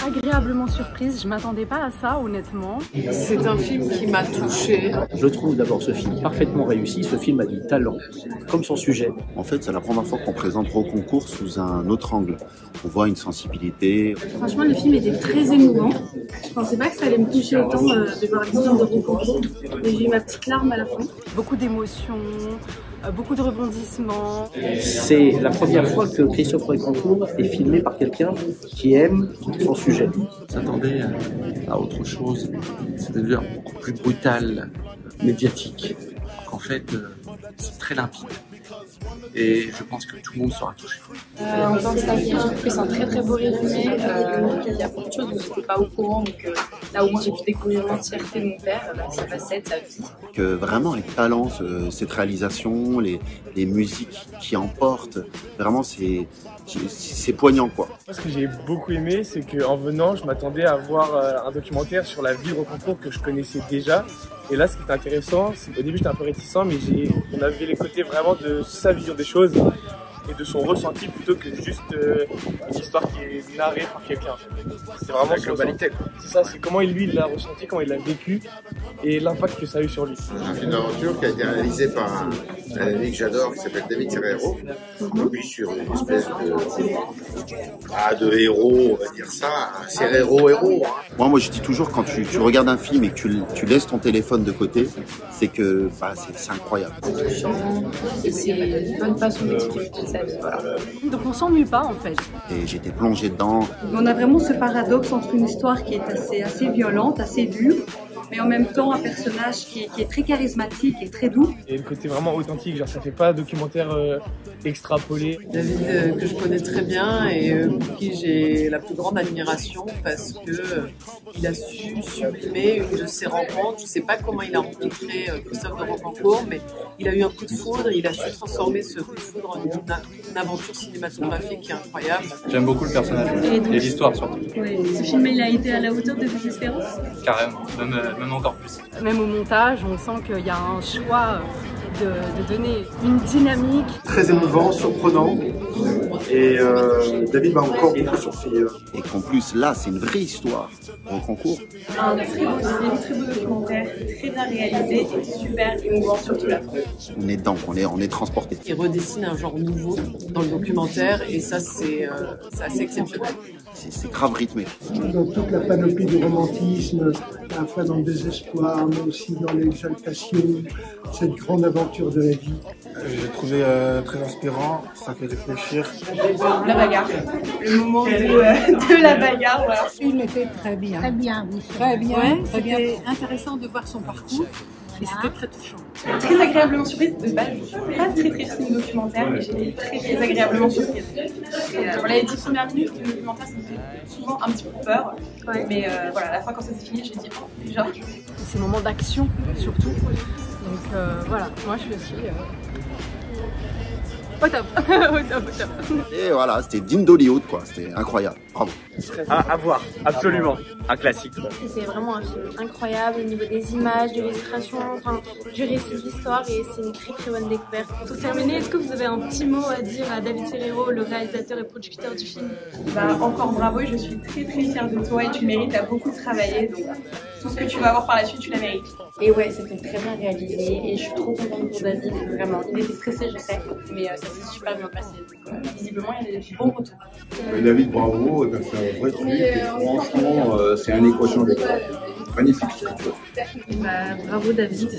Agréablement surprise, je m'attendais pas à ça honnêtement. C'est un film qui m'a touchée. Je trouve d'abord ce film parfaitement réussi, ce film a du talent, comme son sujet. En fait, c'est la première fois qu'on présente Roconcourt sous un autre angle. On voit une sensibilité. Franchement, le film était très émouvant. Je pensais pas que ça allait me toucher autant de voir l'histoire de Roconcourt. Mais j'ai eu ma petite larme à la fin. Beaucoup d'émotions, beaucoup de rebondissements. C'est la première fois que Christophe Roconcourt est filmé par quelqu'un qui aime son sujet. On s'attendait à autre chose, c'est-à-dire beaucoup plus brutal, médiatique. En fait, c'est très limpide. Et je pense que tout le monde sera touché. En tant que stagiaire, je trouve que c'est un très très beau résumé. Il y a beaucoup de choses dont je n'étais pas au courant, donc là au moins j'ai pu découvrir l'entièreté de mon père, sa facette, sa vie. Que vraiment les talents, cette réalisation, les musiques qui emportent, vraiment c'est poignant quoi. Ce que j'ai beaucoup aimé, c'est qu'en venant, je m'attendais à voir un documentaire sur la vie de Roconcourt que je connaissais déjà. Et là, ce qui est intéressant, c'est qu'au début, j'étais un peu réticent, mais on avait les côtés vraiment de sa vision des choses et de son ressenti plutôt que juste une histoire qui est narrée par quelqu'un. C'est vraiment la globalité. C'est ça, c'est comment lui il l'a ressenti, comment il l'a vécu et l'impact que ça a eu sur lui. C'est un film d'aventure qui a été réalisé par un ami que j'adore qui s'appelle David Serrero. Puis sur une espèce de héros, on va dire ça, un Serrero héros. Moi je dis toujours quand tu regardes un film et que tu laisses ton téléphone de côté, c'est que c'est incroyable. C'est touchant et c'est une bonne façon d'expliquer toute sa vie. Voilà. Donc on s'ennuie pas en fait. Et j'étais plongé dedans. On a vraiment ce paradoxe entre une histoire qui est assez violente, assez dure, mais en même temps un personnage qui est très charismatique et très doux. Et le côté vraiment authentique, genre ça fait pas documentaire extrapolé. David que je connais très bien et pour qui j'ai la plus grande admiration parce que il a su sublimer une de ses rencontres. Je sais pas comment il a rencontré Christophe de Rocancourt, mais il a eu un coup de foudre, il a su transformer ce coup de foudre en une aventure cinématographique qui est incroyable. J'aime beaucoup le personnage et l'histoire surtout. Oui, ce film il a été à la hauteur de tes espérances? Carrément, même encore plus. Même au montage, on sent qu'il y a un choix de donner une dynamique. Très émouvant, surprenant. Et David m'a encore beaucoup surpris. Et qu'en plus là, c'est une vraie histoire. Roconcourt. Un très beau film, très beau documentaire, très bien réalisé et super émouvant surtout la fin. On est dedans, on est transporté. Il redessine un genre nouveau dans le documentaire et ça c'est assez exceptionnel. C'est grave rythmé. Dans toute la panoplie du romantisme, à la fois dans le désespoir, mais aussi dans l'exaltation, cette grande aventure de la vie. J'ai trouvé très inspirant, ça fait réfléchir. La bagarre, le moment de la bagarre, voilà. Le film était très bien. Très bien, oui. Très bien, Ouais, très bien. c'était intéressant de voir son parcours et c'était très touchant. Très agréablement surprise. De base, je suis pas très film documentaire, mais j'ai été très agréablement surprise. Voilà, les 10 premières minutes du documentaire, ça me fait souvent un petit peu peur. Ouais. Mais voilà, à la fin, quand ça s'est fini, j'ai dit oh, déjà. Ces moments d'action surtout. Donc voilà, moi je suis aussi au top. Au top. Et voilà, c'était digne d'Hollywood quoi, c'était incroyable. Bravo. À voir, absolument. Un classique. C'est vraiment un film incroyable au niveau des images, de l'illustration, enfin, du récit de l'histoire et c'est une très bonne découverte. Pour terminer, est-ce que vous avez un petit mot à dire à David Serrero, le réalisateur et producteur du film? Encore bravo, je suis très fière de toi et tu mérites, à beaucoup travaillé, donc tout ce que tu vas avoir par la suite, tu la mérites. Et ouais, c'était très bien réalisé et je suis trop contente pour David, vraiment. Il était stressé, je sais, mais ça s'est super bien passé. Donc, visiblement, il y a des bons retours. David, bravo, c'est un vrai truc et franchement, c'est un équation de magnifique ce que tu as fait. Bravo David.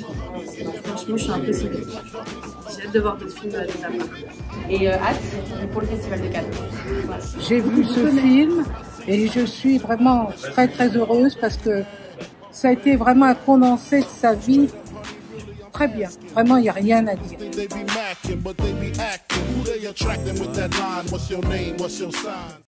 Franchement, je suis impressionnée. J'ai hâte de voir d'autres films de ta part. Et hâte pour le Festival de Cannes. Voilà. J'ai vu ce film et je suis vraiment très heureuse parce que ça a été vraiment un condensé de sa vie. Très bien. Vraiment, il n'y a rien à dire.